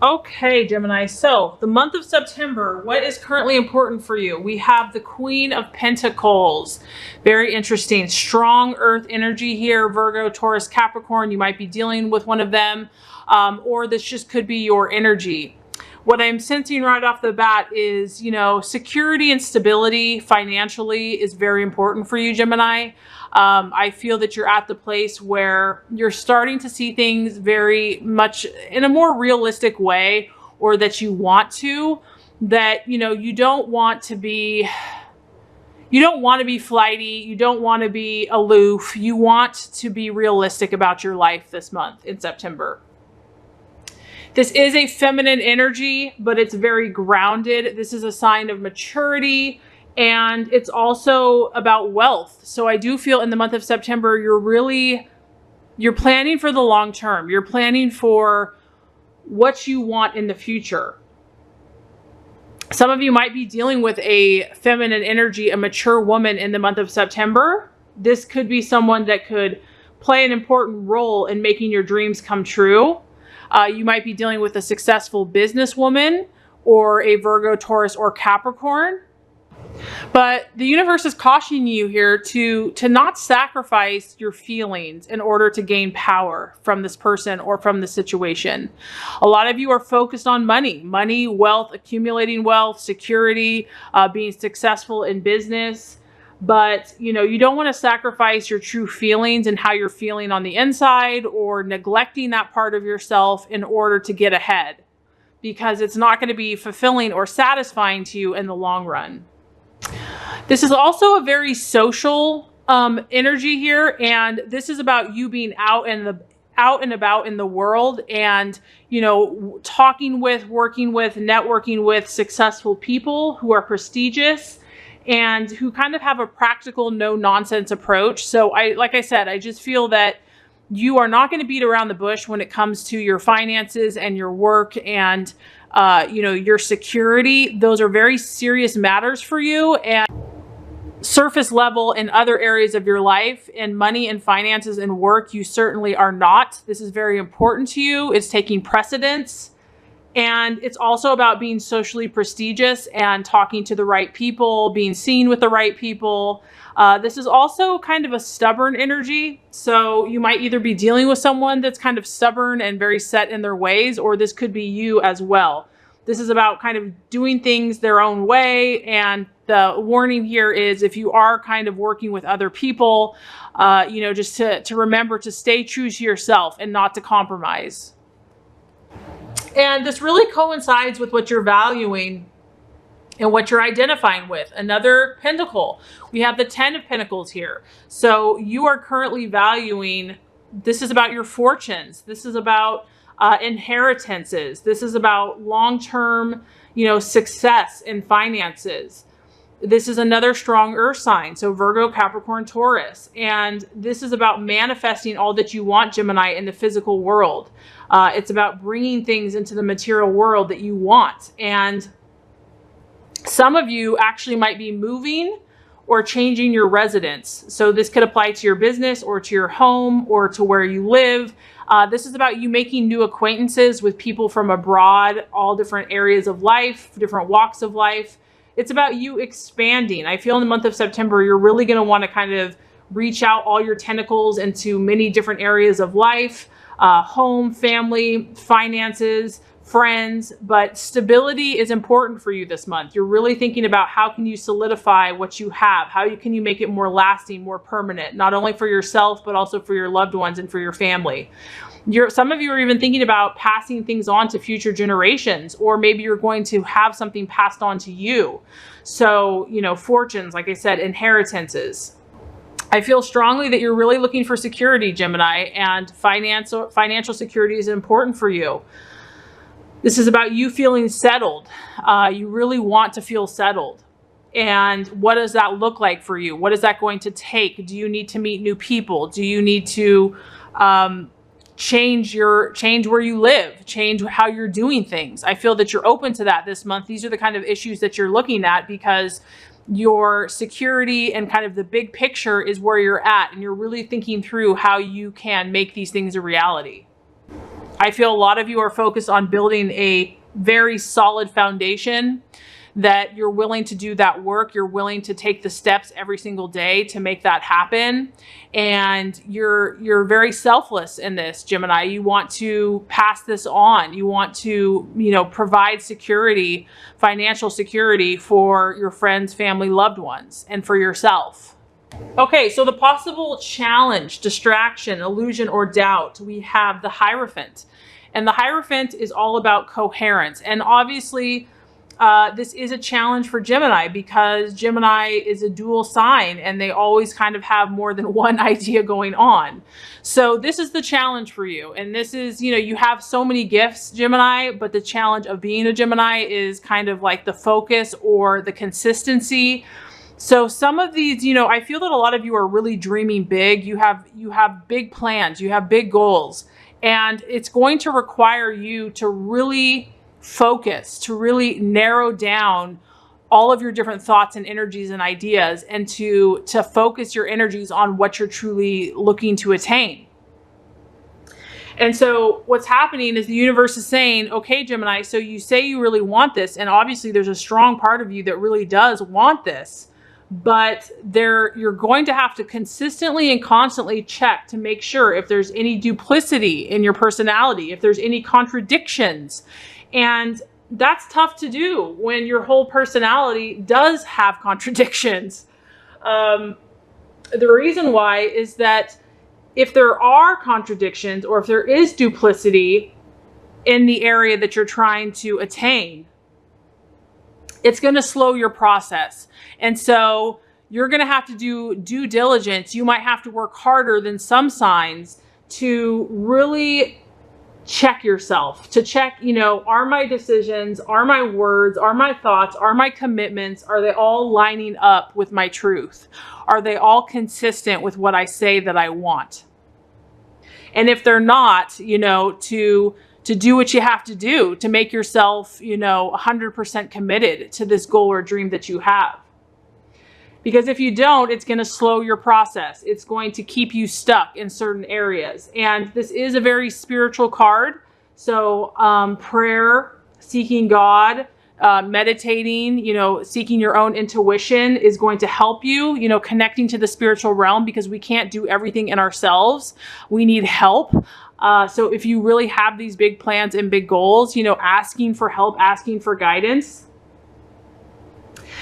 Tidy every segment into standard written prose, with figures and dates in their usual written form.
Okay, Gemini. So the month of September, what is currently important for you? We have the Queen of Pentacles. Very interesting. Strong earth energy here. Virgo, Taurus, Capricorn. You might be dealing with one of them, or this just could be your energy. What I'm sensing right off the bat is, security and stability financially is very important for you, Gemini. I feel that you're at the place where you're starting to see things very much in a more realistic way, or that you want to, that, you don't want to be flighty. You don't want to be aloof. You want to be realistic about your life this month in September. This is a feminine energy, but it's very grounded. This is a sign of maturity, and it's also about wealth. So I do feel in the month of September, you're planning for the long term. You're planning for what you want in the future. Some of you might be dealing with a feminine energy, a mature woman in the month of September. This could be someone that could play an important role in making your dreams come true. You might be dealing with a successful businesswoman or a Virgo, Taurus, or Capricorn. But the universe is cautioning you here to not sacrifice your feelings in order to gain power from this person or from the situation. A lot of you are focused on money, wealth, accumulating wealth, security, being successful in business. But, you don't want to sacrifice your true feelings and how you're feeling on the inside, or neglecting that part of yourself in order to get ahead, because it's not going to be fulfilling or satisfying to you in the long run. This is also a very social energy here, and this is about you being out and about in the world, and talking with, working with, networking with successful people who are prestigious and who kind of have a practical, no nonsense approach. So like I said, I just feel that you are not going to beat around the bush when it comes to your finances and your work and your security. Those are very serious matters for you. And surface level in other areas of your life, and money and finances and work, you certainly are not. This is very important to you. It's taking precedence. And it's also about being socially prestigious and talking to the right people, being seen with the right people. This is also kind of a stubborn energy. So you might either be dealing with someone that's kind of stubborn and very set in their ways, or this could be you as well. This is about kind of doing things their own way. And the warning here is, if you are kind of working with other people, just to remember to stay true to yourself and not to compromise. And this really coincides with what you're valuing and what you're identifying with. Another pentacle. We have the 10 of Pentacles here. So you are currently valuing, this is about your fortunes. This is about inheritances. This is about long-term, success in finances. This is another strong earth sign. So Virgo, Capricorn, Taurus. And this is about manifesting all that you want, Gemini, in the physical world. It's about bringing things into the material world that you want. And some of you actually might be moving or changing your residence. So this could apply to your business or to your home or to where you live. This is about you making new acquaintances with people from abroad, all different areas of life, different walks of life. It's about you expanding. I feel in the month of September, you're really going to want to kind of reach out all your tentacles into many different areas of life, home, family, finances, friends, but stability is important for you this month. You're really thinking about how can you solidify what you have? How can you make it more lasting, more permanent, not only for yourself, but also for your loved ones and for your family. Some of you are even thinking about passing things on to future generations, or maybe you're going to have something passed on to you. So, fortunes, like I said, inheritances. I feel strongly that you're really looking for security, Gemini, and financial security is important for you. This is about you feeling settled. You really want to feel settled. And what does that look like for you? What is that going to take? Do you need to meet new people? Do you need to change where you live, change how you're doing things? I feel that you're open to that this month. These are the kind of issues that you're looking at, because your security and kind of the big picture is where you're at, and you're really thinking through how you can make these things a reality. I feel a lot of you are focused on building a very solid foundation, that you're willing to do that work. You're willing to take the steps every single day to make that happen. And you're very selfless in this, Gemini. You want to pass this on. You want to, provide security, financial security for your friends, family, loved ones, and for yourself. Okay, so the possible challenge, distraction, illusion, or doubt, we have the Hierophant. And the Hierophant is all about coherence. And obviously, this is a challenge for Gemini, because Gemini is a dual sign and they always kind of have more than one idea going on. So this is the challenge for you. And this is, you have so many gifts, Gemini, but the challenge of being a Gemini is kind of like the focus or the consistency. So some of these, I feel that a lot of you are really dreaming big. You have big plans, you have big goals, and it's going to require you to really focus, to really narrow down all of your different thoughts and energies and ideas, and to focus your energies on what you're truly looking to attain. And so what's happening is the universe is saying, okay, Gemini, so you say you really want this, and obviously there's a strong part of you that really does want this, but you're going to have to consistently and constantly check to make sure if there's any duplicity in your personality, if there's any contradictions. And that's tough to do when your whole personality does have contradictions. The reason why is that if there are contradictions, or if there is duplicity in the area that you're trying to attain, it's going to slow your process. And so you're going to have to do due diligence. You might have to work harder than some signs to really check yourself, to check, are my decisions, are my words, are my thoughts, are my commitments, are they all lining up with my truth? Are they all consistent with what I say that I want? And if they're not, to do what you have to do to make yourself, 100% committed to this goal or dream that you have. Because if you don't, it's going to slow your process. It's going to keep you stuck in certain areas. And this is a very spiritual card. So prayer, seeking God, meditating, seeking your own intuition is going to help you, connecting to the spiritual realm, because we can't do everything in ourselves. We need help. So if you really have these big plans and big goals, asking for help, asking for guidance.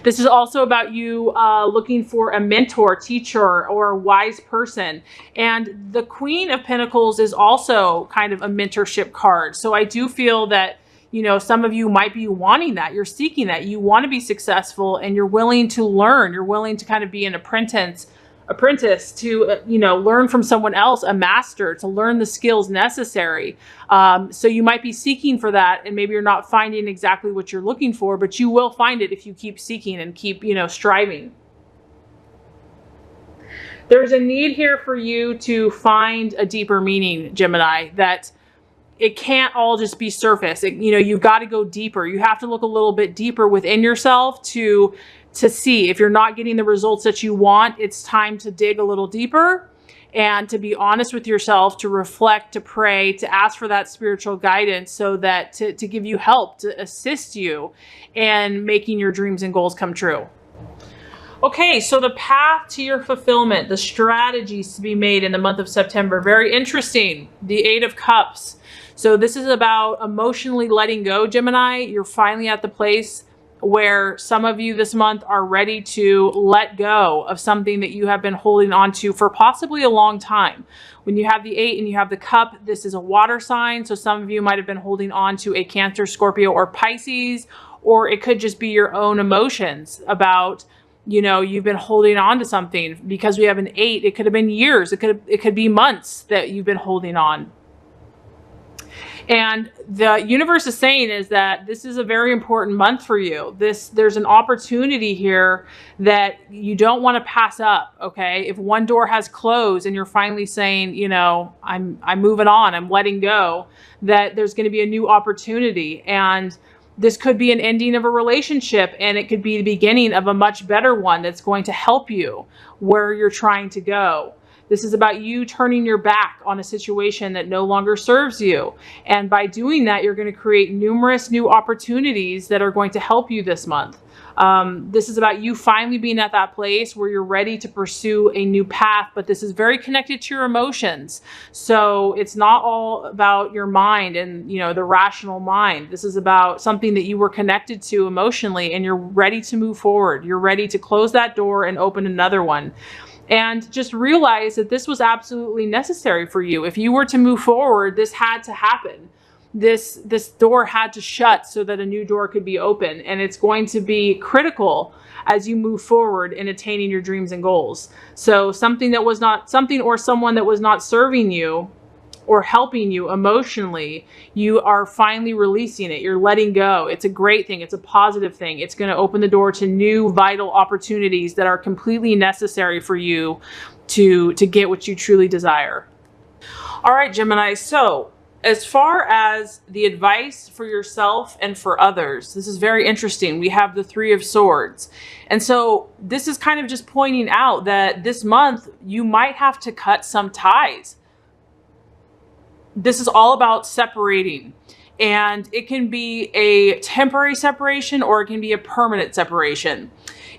This is also about you looking for a mentor, teacher, or a wise person. And the Queen of Pentacles is also kind of a mentorship card. So I do feel that, some of you might be wanting that. You're seeking that. You want to be successful, and you're willing to learn. You're willing to kind of be an apprentice to, learn from someone else, a master, to learn the skills necessary. So you might be seeking for that, and maybe you're not finding exactly what you're looking for, but you will find it if you keep seeking and keep, striving. There's a need here for you to find a deeper meaning, Gemini, that it can't all just be surface. You've got to go deeper. You have to look a little bit deeper within yourself to see if you're not getting the results that you want. It's time to dig a little deeper and to be honest with yourself, to reflect, to pray, to ask for that spiritual guidance, so that to give you help, to assist you in making your dreams and goals come true. Okay, so the path to your fulfillment, the strategies to be made in the month of September, very interesting. The Eight of Cups. So this is about emotionally letting go, Gemini. You're finally at the place where some of you this month are ready to let go of something that you have been holding on to for possibly a long time. When you have the 8 and you have the cup, this is a water sign. So some of you might have been holding on to a Cancer, Scorpio, or Pisces, or it could just be your own emotions about, you've been holding on to something. Because we have an 8, it could have been years. It could be months that you've been holding on. And the universe is saying is that this is a very important month for you. There's an opportunity here that you don't want to pass up. Okay. If one door has closed and you're finally saying, I'm moving on, I'm letting go, that there's going to be a new opportunity. And this could be an ending of a relationship, and it could be the beginning of a much better one that's going to help you where you're trying to go. This is about you turning your back on a situation that no longer serves you. And by doing that, you're going to create numerous new opportunities that are going to help you this month. This is about you finally being at that place where you're ready to pursue a new path, but this is very connected to your emotions. So it's not all about your mind and, the rational mind. This is about something that you were connected to emotionally, and you're ready to move forward. You're ready to close that door and open another one. And just realize that this was absolutely necessary for you. If you were to move forward, this had to happen. This door had to shut so that a new door could be open. And it's going to be critical as you move forward in attaining your dreams and goals. So something or someone that was not serving you or helping you emotionally, you are finally releasing it. You're letting go. It's a great thing. It's a positive thing. It's going to open the door to new vital opportunities that are completely necessary for you to get what you truly desire. All right, Gemini. So as far as the advice for yourself and for others, this is very interesting. We have the Three of Swords. And so this is kind of just pointing out that this month you might have to cut some ties. This is all about separating. And it can be a temporary separation or it can be a permanent separation.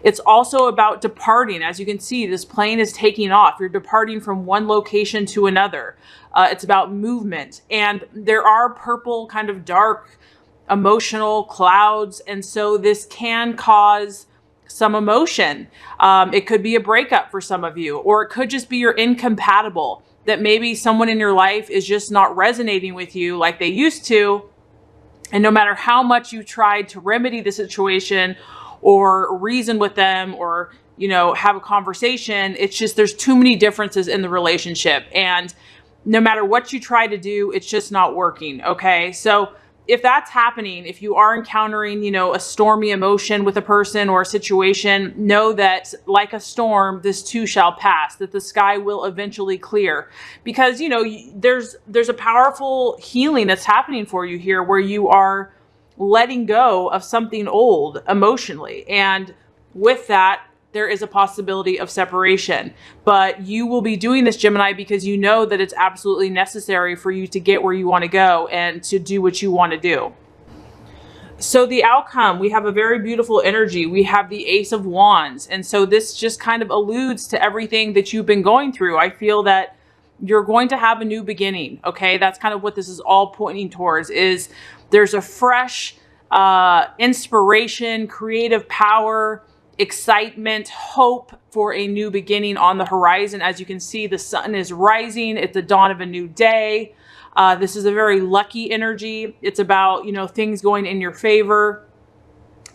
It's also about departing. As you can see, this plane is taking off. You're departing from one location to another. It's about movement. And there are purple kind of dark emotional clouds. And so this can cause some emotion. It could be a breakup for some of you, or it could just be you're incompatible, that maybe someone in your life is just not resonating with you like they used to. And no matter how much you tried to remedy the situation or reason with them or, have a conversation, it's just there's too many differences in the relationship. And no matter what you try to do, it's just not working. Okay. So if that's happening, if you are encountering, a stormy emotion with a person or a situation, know that like a storm, this too shall pass, that the sky will eventually clear. Because, there's a powerful healing that's happening for you here where you are letting go of something old emotionally. And with that, there is a possibility of separation. But you will be doing this, Gemini, because you know that it's absolutely necessary for you to get where you want to go and to do what you want to do. So the outcome, we have a very beautiful energy. We have the Ace of Wands. And so this just kind of alludes to everything that you've been going through. I feel that you're going to have a new beginning. Okay. That's kind of what this is all pointing towards, is there's a fresh inspiration, creative power, excitement, hope for a new beginning on the horizon. As you can see, the sun is rising. It's the dawn of a new day. This is a very lucky energy. It's about, things going in your favor,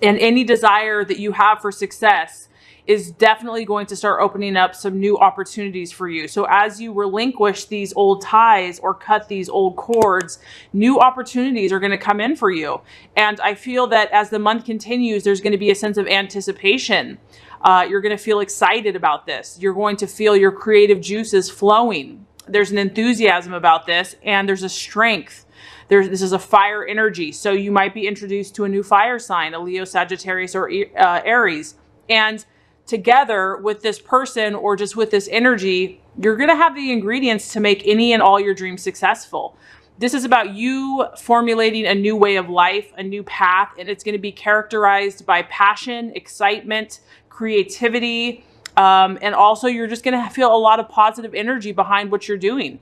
and any desire that you have for success is definitely going to start opening up some new opportunities for you. So as you relinquish these old ties or cut these old cords, new opportunities are going to come in for you. And I feel that as the month continues, there's going to be a sense of anticipation. You're going to feel excited about this. You're going to feel your creative juices flowing. There's an enthusiasm about this, and there's a strength. This is a fire energy. So you might be introduced to a new fire sign, a Leo, Sagittarius, or Aries. And together with this person or just with this energy, you're going to have the ingredients to make any and all your dreams successful. This is about you formulating a new way of life, a new path, and it's going to be characterized by passion, excitement, creativity, and also you're just going to feel a lot of positive energy behind what you're doing.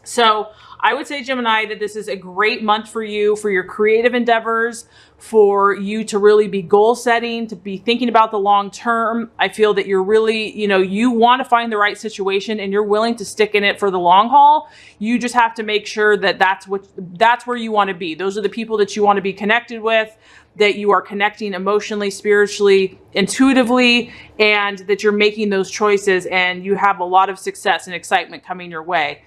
So I would say, Gemini, that this is a great month for you, for your creative endeavors, for you to really be goal setting, to be thinking about the long term. I feel that you're really, you want to find the right situation and you're willing to stick in it for the long haul. You just have to make sure that that's where you want to be. Those are the people that you want to be connected with, that you are connecting emotionally, spiritually, intuitively, and that you're making those choices and you have a lot of success and excitement coming your way.